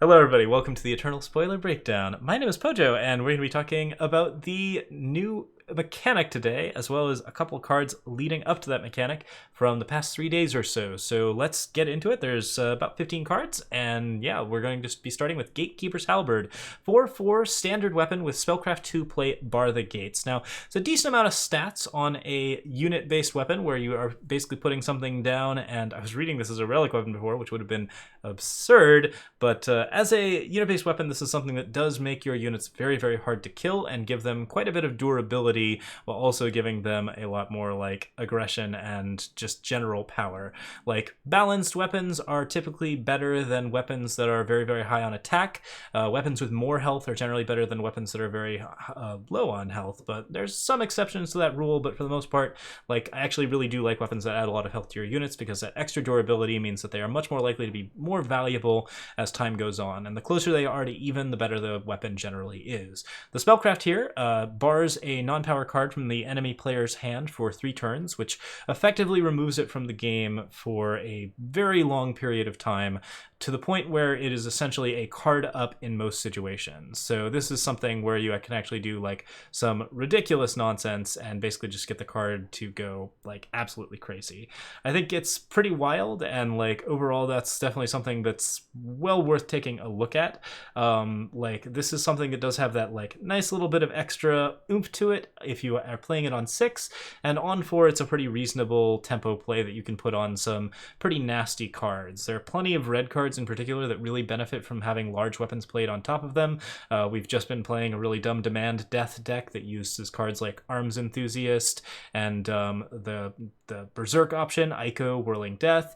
Hello, everybody. Welcome to the Eternal Spoiler Breakdown. My name is Pojo, and we're going to be talking about the new mechanic today, as well as a couple cards leading up to that mechanic from the past 3 days or so. So let's get into it. There's about 15 cards, and yeah, we're going to be starting with Gatekeeper's Halberd. 4/4 standard weapon with Spellcraft 2 play Bar the Gates. Now, it's a decent amount of stats on a unit-based weapon where you are basically putting something down, and I was reading this as a relic weapon before, which would have been absurd, but as a unit-based weapon, this is something that does make your units very, very hard to kill and give them quite a bit of durability while also giving them a lot more like aggression and just general power. Like, balanced weapons are typically better than weapons that are very, very high on attack. Weapons with more health are generally better than weapons that are very low on health, but there's some exceptions to that rule. But for the most part, like, I actually really do like weapons that add a lot of health to your units, because that extra durability means that they are much more likely to be more valuable as time goes on, and the closer they are to even, the better the weapon generally is. The spellcraft here bars a non-power card from the enemy player's hand for 3 turns, which effectively removes it from the game for a very long period of time, to the point where it is essentially a card up in most situations. So this is something where you can actually do like some ridiculous nonsense and basically just get the card to go like absolutely crazy. I think it's pretty wild, and like overall that's definitely something that's well worth taking a look at. Like, this is something that does have that like nice little bit of extra oomph to it if you are playing it on 6, and on 4 it's a pretty reasonable tempo play that you can put on some pretty nasty cards. There are plenty of red cards in particular that really benefit from having large weapons played on top of them. We've just been playing a really dumb Demand Death deck that uses cards like Arms Enthusiast and the Berserk option, Ico Whirling Death.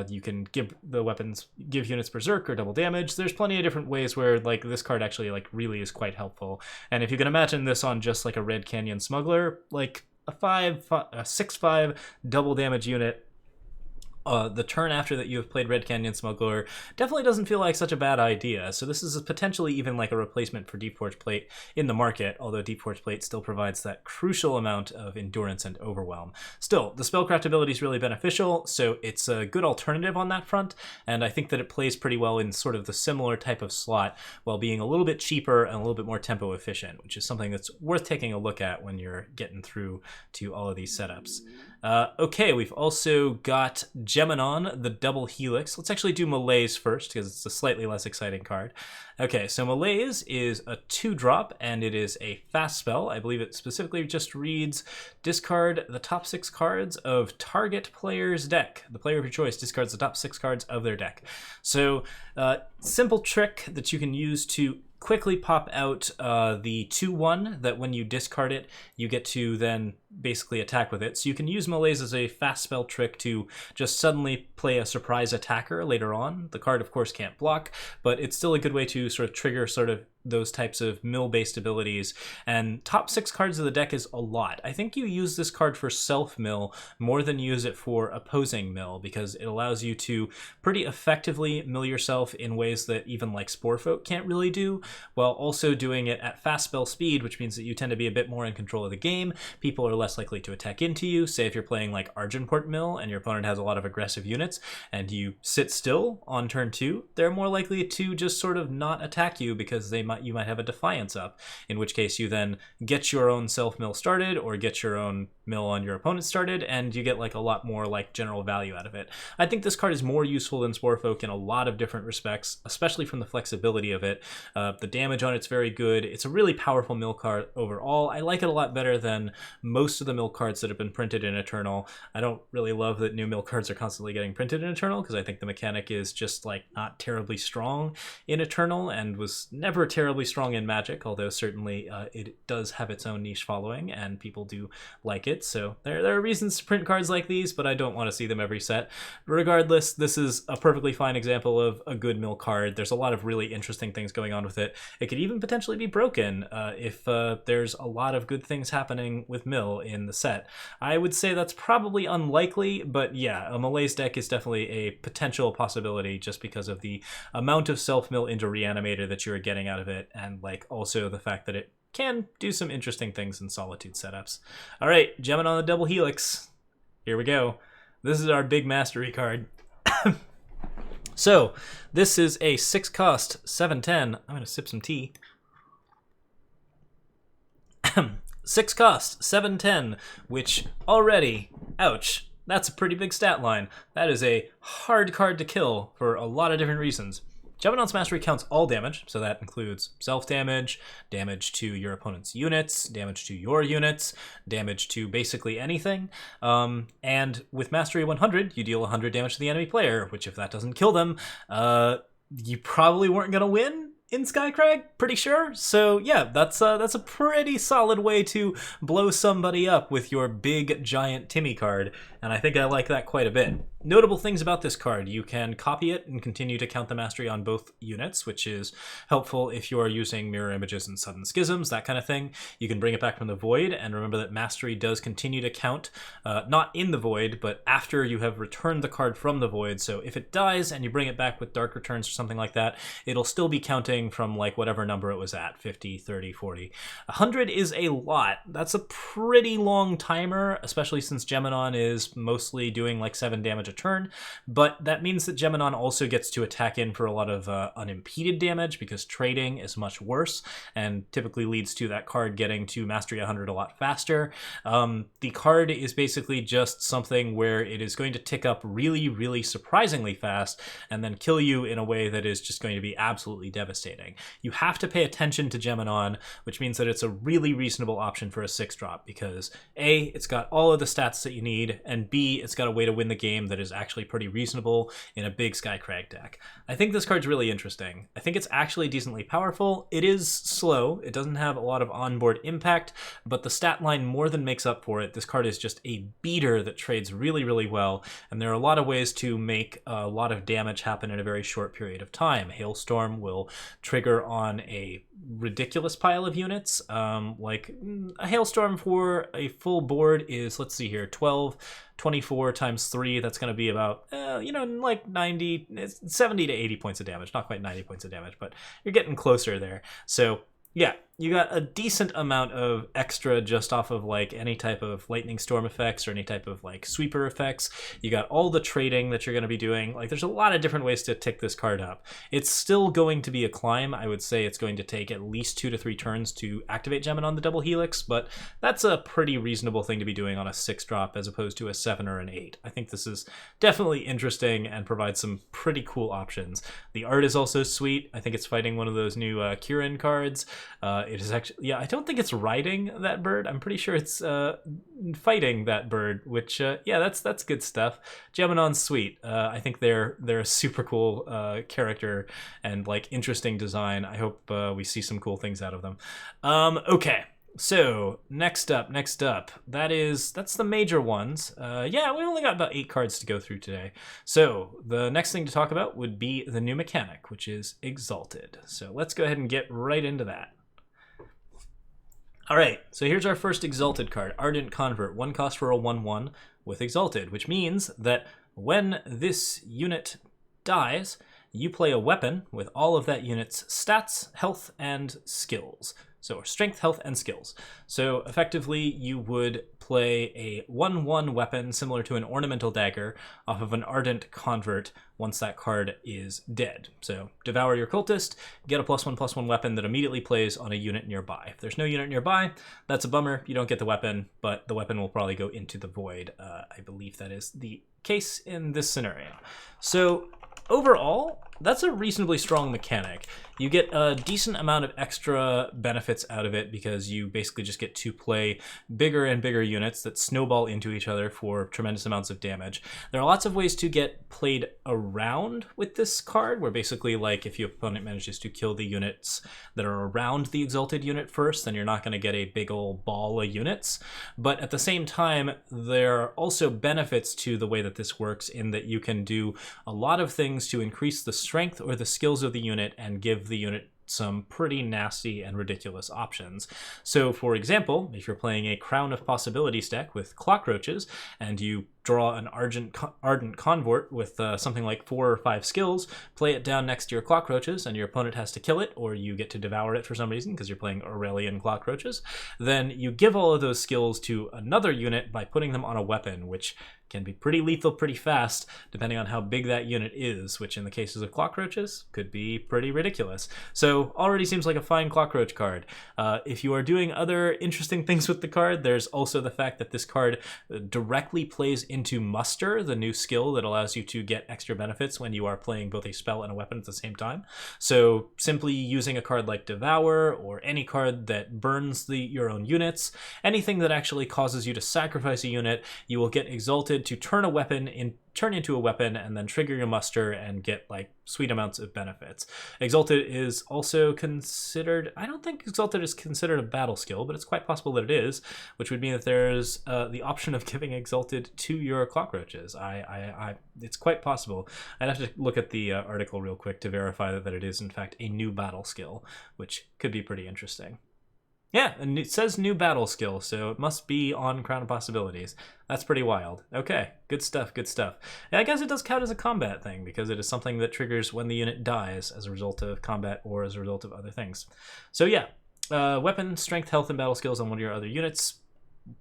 You can give units Berserk or double damage. There's plenty of different ways where like this card actually like really is quite helpful. And if you can imagine this on just like a Red Canyon Smuggler, like a 6/5 double damage unit, the turn after that you have played Red Canyon Smuggler definitely doesn't feel like such a bad idea. So this is potentially even like a replacement for Deep Forge Plate in the market, although Deep Forge Plate still provides that crucial amount of endurance and overwhelm. Still, the spellcraft ability is really beneficial, so it's a good alternative on that front, and I think that it plays pretty well in sort of the similar type of slot while being a little bit cheaper and a little bit more tempo efficient, which is something that's worth taking a look at when you're getting through to all of these setups. Okay, we've also got Geminon, the Double Helix. Let's actually do Malaise first, because it's a slightly less exciting card. Okay, so Malaise is a 2-drop, and it is a fast spell. I believe it specifically just reads, discard the top 6 cards of target player's deck. The player of your choice discards the top 6 cards of their deck. So, simple trick that you can use to quickly pop out the 2/1 that when you discard it, you get to then basically attack with it. So you can use Malaise as a fast spell trick to just suddenly play a surprise attacker later on. The card, of course, can't block, but it's still a good way to sort of trigger sort of those types of mill-based abilities. And top 6 cards of the deck is a lot. I think you use this card for self-mill more than use it for opposing mill, because it allows you to pretty effectively mill yourself in ways that even like Sporefolk can't really do, while also doing it at fast spell speed, which means that you tend to be a bit more in control of the game. People are less likely to attack into you. Say if you're playing like Argenport Mill and your opponent has a lot of aggressive units and you sit still on turn 2, they're more likely to just sort of not attack you because you might have a Defiance up, in which case you then get your own self-mill started or get your own mill on your opponent started, and you get like a lot more like general value out of it. I think this card is more useful than Sporefolk in a lot of different respects, especially from the flexibility of it. The damage on it's very good. It's a really powerful mill card overall. I like it a lot better than most of the mill cards that have been printed in Eternal. I don't really love that new mill cards are constantly getting printed in Eternal, because I think the mechanic is just like not terribly strong in Eternal and was never terribly strong in Magic, although certainly it does have its own niche following and people do like it. So there are reasons to print cards like these, but I don't want to see them every set. Regardless, this is a perfectly fine example of a good mill card. There's a lot of really interesting things going on with it. It could even potentially be broken if there's a lot of good things happening with mill in the set. I would say that's probably unlikely, but yeah, a Malaise deck is definitely a potential possibility just because of the amount of self-mill into Reanimator that you're getting out of it, and like also the fact that it can do some interesting things in Solitude setups. All right, Gemming on the Double Helix. Here we go. This is our big mastery card. So this is a 6-cost 7/10. I'm going to sip some tea. 6-cost 7/10, which already, ouch, that's a pretty big stat line. That is a hard card to kill for a lot of different reasons. Geminon's Mastery counts all damage, so that includes self-damage, damage to your opponent's units, damage to your units, damage to basically anything. And with Mastery 100, you deal 100 damage to the enemy player, which if that doesn't kill them, you probably weren't going to win in Skycrag, pretty sure. So yeah, that's a pretty solid way to blow somebody up with your big giant Timmy card, and I think I like that quite a bit. Notable things about this card: you can copy it and continue to count the mastery on both units, which is helpful if you are using mirror images and sudden schisms, that kind of thing. You can bring it back from the void, and remember that mastery does continue to count, not in the void, but after you have returned the card from the void. So if it dies and you bring it back with dark returns or something like that, it'll still be counting from like whatever number it was at, 50, 30, 40. 100 is a lot. That's a pretty long timer, especially since Geminon is mostly doing like 7 damage a turn, but that means that Geminon also gets to attack in for a lot of unimpeded damage, because trading is much worse and typically leads to that card getting to Mastery 100 a lot faster. The card is basically just something where it is going to tick up really, really surprisingly fast and then kill you in a way that is just going to be absolutely devastating. You have to pay attention to Geminon, which means that it's a really reasonable option for a 6-drop, because A, it's got all of the stats that you need, and B, it's got a way to win the game that is actually pretty reasonable in a big Skycrag deck. I think this card's really interesting. I think it's actually decently powerful. It is slow. It doesn't have a lot of onboard impact, but the stat line more than makes up for it. This card is just a beater that trades really, really well, and there are a lot of ways to make a lot of damage happen in a very short period of time. Hailstorm will trigger on a ridiculous pile of units. Like a Hailstorm for a full board is, let's see here, 24 times 3, that's going to be about, like 70 to 80 points of damage. Not quite 90 points of damage, but you're getting closer there. So yeah, you got a decent amount of extra just off of like any type of lightning storm effects or any type of like sweeper effects. You got all the trading that you're going to be doing. Like there's a lot of different ways to tick this card up. It's still going to be a climb. I would say it's going to take at least 2 to 3 turns to activate Geminon the double helix, but that's a pretty reasonable thing to be doing on a 6-drop as opposed to a 7 or an 8. I think this is definitely interesting and provides some pretty cool options. The art is also sweet. I think it's fighting one of those new Kirin cards. It is actually, yeah, I don't think it's riding that bird. I'm pretty sure it's fighting that bird, which, yeah, that's good stuff. Geminon's sweet. I think they're a super cool character and like interesting design. I hope we see some cool things out of them. Okay. So next up, that's the major ones. Yeah, we only got about 8 cards to go through today. So the next thing to talk about would be the new mechanic, which is Exalted. So let's go ahead and get right into that. All right, so here's our first Exalted card, Ardent Convert, 1 cost for a 1/1 with Exalted, which means that when this unit dies, you play a weapon with all of that unit's stats, health, and skills. So strength, health, and skills. So effectively, you would play a 1/1 weapon similar to an ornamental dagger off of an Ardent Convert once that card is dead. So devour your cultist, get a +1/+1 weapon that immediately plays on a unit nearby. If there's no unit nearby, that's a bummer. You don't get the weapon, but the weapon will probably go into the void. I believe that is the case in this scenario. So overall, that's a reasonably strong mechanic. You get a decent amount of extra benefits out of it because you basically just get to play bigger and bigger units that snowball into each other for tremendous amounts of damage. There are lots of ways to get played around with this card, where basically, like, if your opponent manages to kill the units that are around the Exalted unit first, then you're not going to get a big old ball of units. But at the same time, there are also benefits to the way that this works in that you can do a lot of things to increase the strength or the skills of the unit and give the unit some pretty nasty and ridiculous options. So for example, if you're playing a Crown of Possibilities deck with Clockroaches and you draw an ardent convert with something like 4 or 5 skills, play it down next to your cockroaches, and your opponent has to kill it, or you get to devour it for some reason because you're playing Aurelian cockroaches, then you give all of those skills to another unit by putting them on a weapon, which can be pretty lethal pretty fast, depending on how big that unit is, which in the cases of cockroaches could be pretty ridiculous. So already seems like a fine cockroach card. If you are doing other interesting things with the card, there's also the fact that this card directly plays into Muster, the new skill that allows you to get extra benefits when you are playing both a spell and a weapon at the same time. So simply using a card like Devour, or any card that burns your own units, anything that actually causes you to sacrifice a unit, you will get Exalted to turn into a weapon and then trigger your Muster and get like sweet amounts of benefits. Exalted is also considered, I don't think Exalted is considered a battle skill, but it's quite possible that it is, which would mean that there's the option of giving Exalted to your cockroaches. It's quite possible. I'd have to look at the article real quick to verify that it is in fact a new battle skill, which could be pretty interesting. Yeah, and it says new battle skill, so it must be on Crown of Possibilities. That's pretty wild. Okay, good stuff, good stuff. And I guess it does count as a combat thing, because it is something that triggers when the unit dies as a result of combat or as a result of other things. So yeah, weapon, strength, health, and battle skills on one of your other units.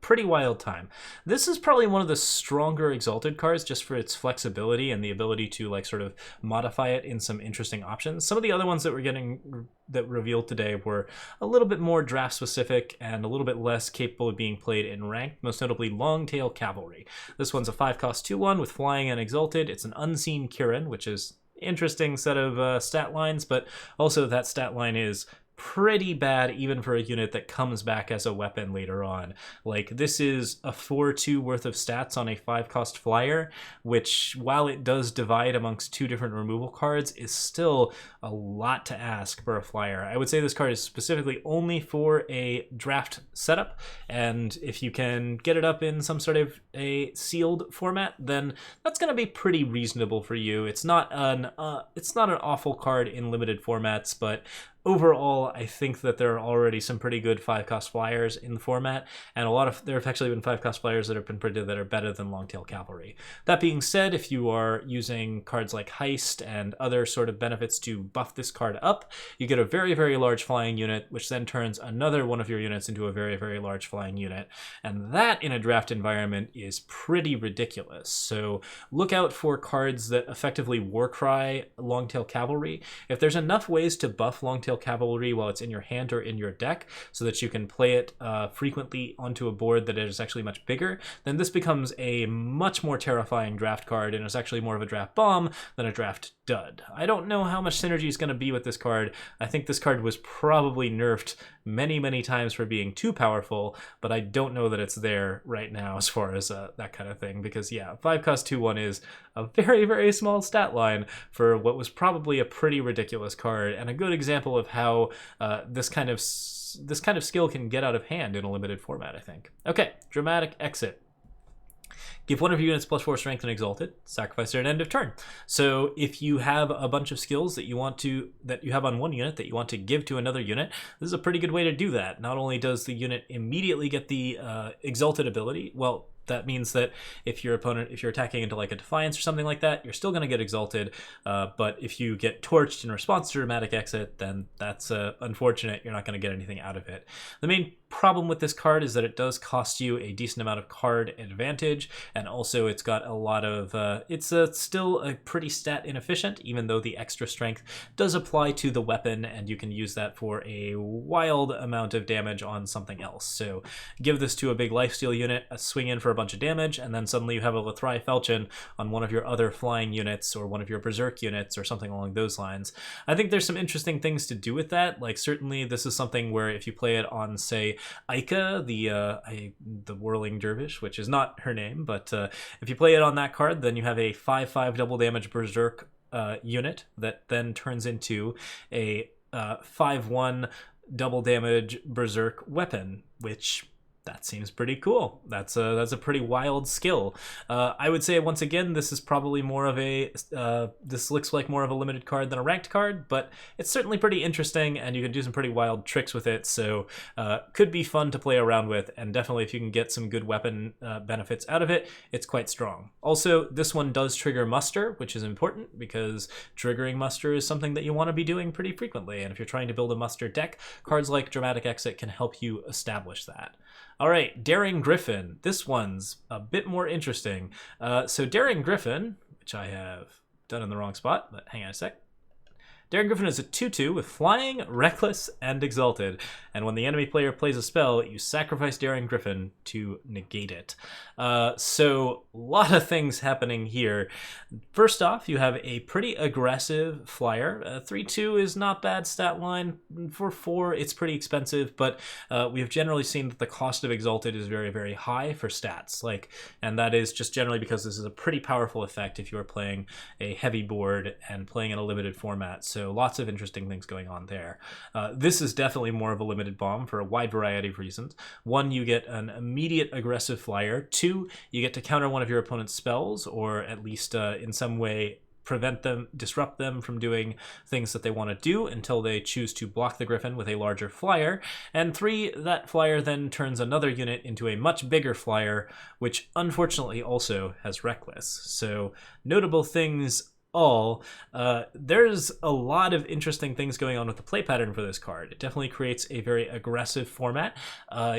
Pretty wild time. This is probably one of the stronger Exalted cards just for its flexibility and the ability to like sort of modify it in some interesting options. Some of the other ones that we're getting that revealed today were a little bit more draft specific and a little bit less capable of being played in ranked, most notably Longtail Cavalry. This one's a 5-cost 2/1 with flying and Exalted. It's an Unseen Kirin, which is interesting set of stat lines, but also that stat line is pretty bad even for a unit that comes back as a weapon later on. Like, this is a 4/2 worth of stats on a 5-cost flyer, which, while it does divide amongst 2 different removal cards, is still a lot to ask for a flyer. I would say this card is specifically only for a draft setup, and if you can get it up in some sort of a sealed format, then that's going to be pretty reasonable for you. It's not an awful card in limited formats, but overall, I think that there are already some pretty good 5-cost flyers in the format, and there have actually been 5-cost flyers that have been printed that are better than Longtail Cavalry. That being said, if you are using cards like Heist and other sort of benefits to buff this card up, you get a very, very large flying unit, which then turns another one of your units into a very, very large flying unit, and that in a draft environment is pretty ridiculous. So look out for cards that effectively Warcry Longtail Cavalry. If there's enough ways to buff Longtail Cavalry while it's in your hand or in your deck so that you can play it frequently onto a board that is actually much bigger, then this becomes a much more terrifying draft card, and it's actually more of a draft bomb than a draft dud. I don't know how much synergy is going to be with this card. I think this card was probably nerfed many, many times for being too powerful, but I don't know that it's there right now as far as that kind of thing, because yeah, 5-cost 2/1 is a very, very small stat line for what was probably a pretty ridiculous card, and a good example of how this kind of skill can get out of hand in a limited format, I think. Okay, Dramatic Exit. Give one of your units +4 strength and Exalted. Sacrifice it at end of turn. So if you have a bunch of skills that you have on one unit that you want to give to another unit, this is a pretty good way to do that. Not only does the unit immediately get the Exalted ability, well, that means that if you're attacking into like a Defiance or something like that, you're still going to get Exalted, but if you get torched in response to Dramatic Exit, then that's unfortunate. You're not going to get anything out of it. The main problem with this card is that it does cost you a decent amount of card advantage, and also it's got a lot of it's still a pretty stat inefficient, even though the extra strength does apply to the weapon, and you can use that for a wild amount of damage on something else. So give this to a big lifesteal unit, a swing in for a bunch of damage, and then suddenly you have a Lethrai Falchion on one of your other flying units or one of your Berserk units or something along those lines. I think there's some interesting things to do with that. Like, certainly this is something where if you play it on, say, Aika, the Whirling Dervish, which is not her name, but if you play it on that card, then you have a 5/5 double damage Berserk unit that then turns into a 5/1 double damage Berserk weapon, which That seems pretty cool. That's a pretty wild skill. I would say once again, this is probably more of a this looks like more of a limited card than a ranked card, but it's certainly pretty interesting, and you can do some pretty wild tricks with it. So could be fun to play around with, and definitely if you can get some good weapon benefits out of it, it's quite strong. Also, this one does trigger muster, which is important because triggering muster is something that you want to be doing pretty frequently. And if you're trying to build a muster deck, cards like Dramatic Exit can help you establish that. All right, Daring Griffin. This one's a bit more interesting. So Daring Griffin, which I have done in the wrong spot, but hang on a sec. Daring Griffin is a 2/2 with Flying, Reckless, and Exalted. And when the enemy player plays a spell, you sacrifice Daring Griffin to negate it. So a lot of things happening here. First off, you have a pretty aggressive flyer. 3/2 is not bad stat line. For 4, it's pretty expensive, but we have generally seen that the cost of Exalted is very, very high for stats. And that is just generally because this is a pretty powerful effect if you are playing a heavy board and playing in a limited format. So lots of interesting things going on there. This is definitely more of a limited bomb for a wide variety of reasons. 1, you get an immediate aggressive flyer. 2, you get to counter one of your opponent's spells, or at least in some way prevent them, disrupt them from doing things that they want to do until they choose to block the Griffin with a larger flyer. And 3, that flyer then turns another unit into a much bigger flyer, which unfortunately also has Reckless. So notable things there's a lot of interesting things going on with the play pattern for this card. It definitely creates a very aggressive format.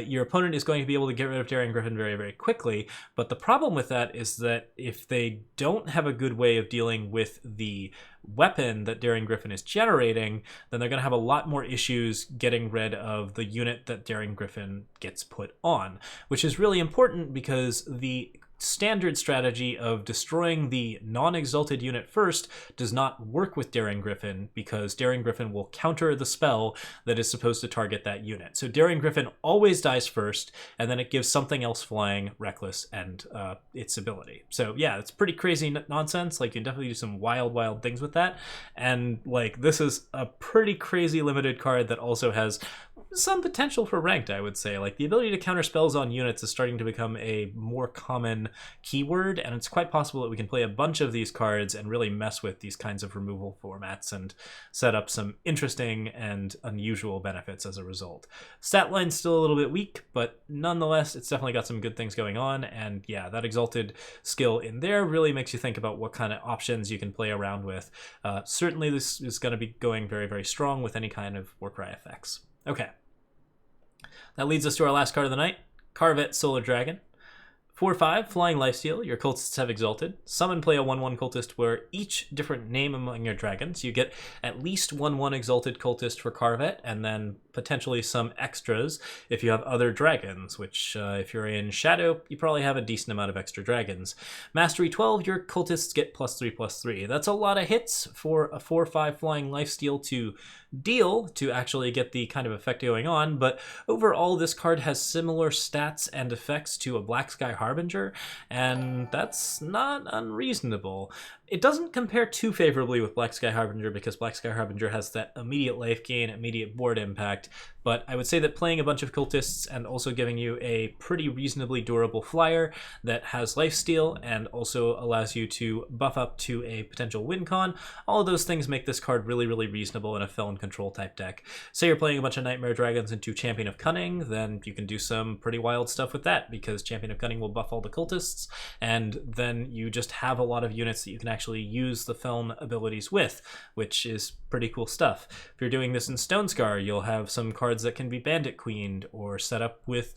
Your opponent is going to be able to get rid of Daring Griffin very, very quickly, but the problem with that is that if they don't have a good way of dealing with the weapon that Daring Griffin is generating, then they're going to have a lot more issues getting rid of the unit that Daring Griffin gets put on, which is really important because the standard strategy of destroying the non-exalted unit first does not work with Daring Griffin because Daring Griffin will counter the spell that is supposed to target that unit. So Daring Griffin always dies first, and then it gives something else Flying, Reckless, and its ability. So yeah, it's pretty crazy nonsense. You can definitely do some wild things with that. And this is a pretty crazy limited card that also has some potential for ranked, I would say. The ability to counter spells on units is starting to become a more common keyword, and it's quite possible that we can play a bunch of these cards and really mess with these kinds of removal formats and set up some interesting and unusual benefits as a result. Stat line's still a little bit weak, but nonetheless, it's definitely got some good things going on, and yeah, that Exalted skill in there really makes you think about what kind of options you can play around with. Certainly this is going to be going very, very strong with any kind of Warcry effects. Okay. That leads us to our last card of the night, Carvet Solar Dragon. 4/5, Flying Lifesteal. Your cultists have Exalted. Summon, play a 1/1 cultist where each different name among your dragons. You get at least 1/1 Exalted cultist for Carvet, and then potentially some extras if you have other dragons, which if you're in Shadow, you probably have a decent amount of extra dragons. Mastery 12, your cultists get +3/+3. That's a lot of hits for a 4/5 Flying Lifesteal to deal to actually get the kind of effect going on, but overall this card has similar stats and effects to a Black Sky Harbinger, and that's not unreasonable. It doesn't compare too favorably with Black Sky Harbinger because Black Sky Harbinger has that immediate life gain, immediate board impact, but I would say that playing a bunch of cultists and also giving you a pretty reasonably durable flyer that has lifesteal and also allows you to buff up to a potential win con, all of those things make this card really, really reasonable in a Felon Control type deck. Say you're playing a bunch of Nightmare Dragons into Champion of Cunning, then you can do some pretty wild stuff with that because Champion of Cunning will buff all the cultists, and then you just have a lot of units that you can actually use the Feln abilities with, which is pretty cool stuff. If you're doing this in Stone Scar, you'll have some cards that can be Bandit Queened or set up with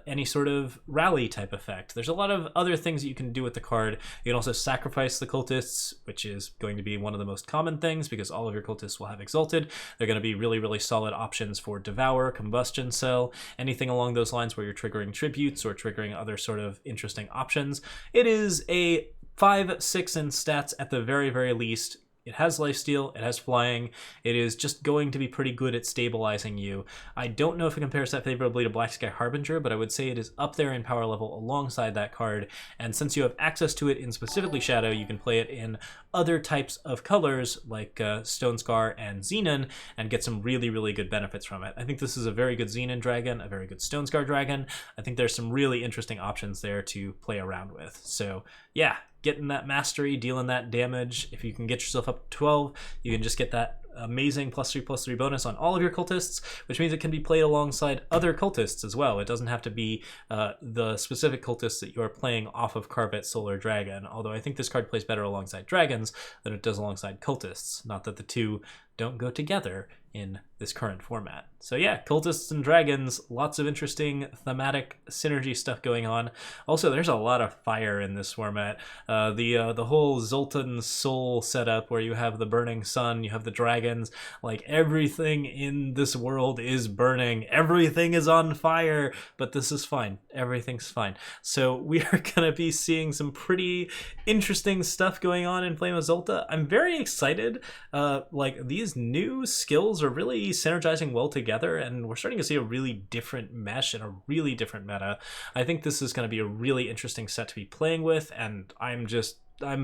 any sort of rally type effect. There's a lot of other things that you can do with the card. You can also sacrifice the cultists, which is going to be one of the most common things because all of your cultists will have Exalted. They're going to be really, really solid options for Devour, Combustion Cell, anything along those lines where you're triggering tributes or triggering other sort of interesting options. It is a 5/6 in stats at the very, very least, It has lifesteal, it has flying, it is just going to be pretty good at stabilizing you. I don't know if it compares that favorably to Black Sky Harbinger, but I would say it is up there in power level alongside that card, and since you have access to it in specifically Shadow, you can play it in other types of colors like Stone Scar and Xenon and get some really, really good benefits from it. I think this is a very good Xenon dragon, a very good Stone Scar dragon. I think there's some really interesting options there to play around with. So yeah, getting that mastery, dealing that damage. If you can get yourself up to 12, you can just get that amazing +3/+3 bonus on all of your cultists, which means it can be played alongside other cultists as well. It doesn't have to be the specific cultists that you are playing off of Carvet Solar Dragon, although I think this card plays better alongside dragons than it does alongside cultists. Not that the two don't go together in this current format. So yeah, cultists and dragons, lots of interesting thematic synergy stuff going on. Also, there's a lot of fire in this format. The whole Zoltan Soul setup where you have the burning sun, you have the dragons, like everything in this world is burning, everything is on fire, but this is fine, everything's fine. So we are gonna be seeing some pretty interesting stuff going on in Flame of Zolta. I'm very excited. Like these new skills are really synergizing well together, and we're starting to see a really different mesh and a really different meta. I think this is going to be a really interesting set to be playing with, and I'm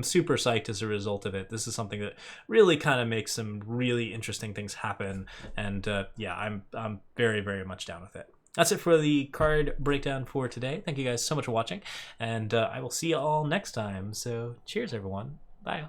super psyched as a result of it. This is something that really kind of makes some really interesting things happen, and yeah, I'm very, very much down with it. That's it for the card breakdown for today. Thank you guys so much for watching, and I will see you all next time. So cheers, everyone. Bye.